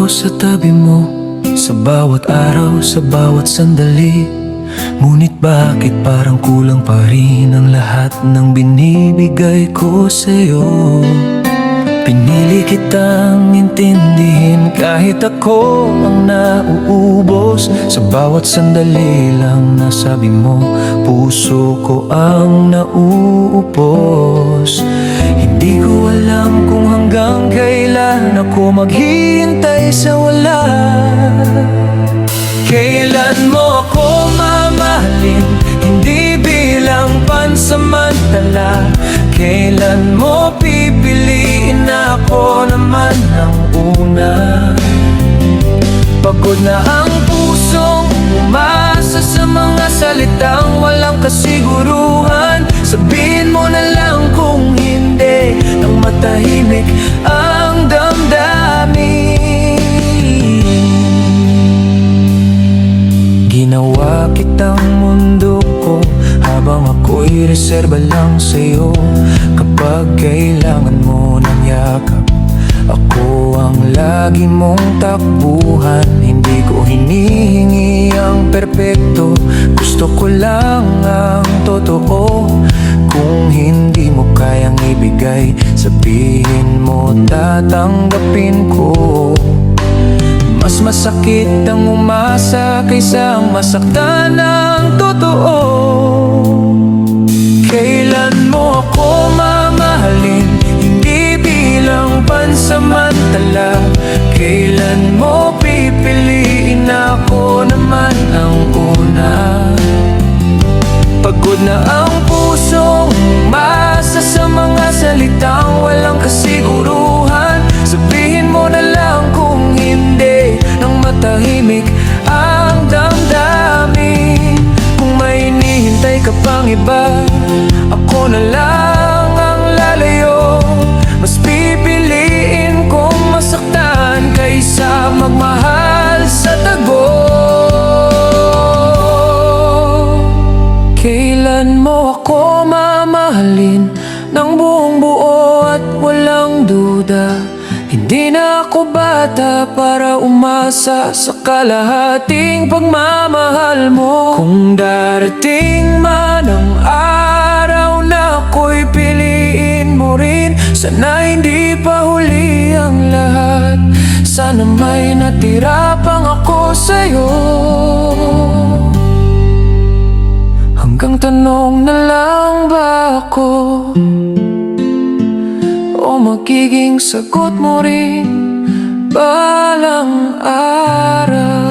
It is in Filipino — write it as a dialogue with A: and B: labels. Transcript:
A: ako sa tabi mo, sa bawat araw, sa bawat sandali. Ngunit bakit parang kulang pa rin ang lahat ng binibigay ko sa'yo? Pinili kitang intindihin kahit ako ang nauubos. Sa bawat sandali lang nasabi mo, puso ko ang nauupos. Hindi ko alam kung hanggang kailan ako maghihintay sa wala. Kailan mo ako mamahalin, hindi bilang pansamantala? Kailan mo pipiliin na ako naman ang una? Pagod na ang pusong umasa sa mga salitang walang kasiguruhan. Sabihin mo na lang kung hindi, nang matahimik ang damdamin. Ginawa kitang mundo ko habang ako'y reserba lang sa'yo. Kapag kailangan mo ng yakap, ako ang lagi mong takbuhan. Hindi ko hinihingi ang perpekto, gusto ko lang ang totoo. Kung hindi mo kayang ibigay, sabihin mo, tatanggapin ko. Mas masakit ang umasa kaysa ang masaktan ng totoo. Kailan mo ako mamahalin, hindi bilang pansamantala? Kailan mo pipiliin na ako naman ang una? Pagod na ang pusong umasa sa mga salitang walang kasiguruhan. Sabihin mo na lang kung hindi, nang matahimik ang damdamin. Kung may hinihintay ka pang iba, ako na lang ang lalayo. Mas pipiliin kong masaktan kaysa magmahal sa tago. Kailan mo ako mamahalin ng buong buo at walang duda? Hindi na ako bata para umasa sa kalahating pagmamahal mo. Kung darating man ang araw na ako'y piliin mo rin, sana hindi pa huli ang lahat. Sana may natira pang ako sa'yo. Hanggang tanong na lang ba ako, o magiging sagot mo rin balang araw?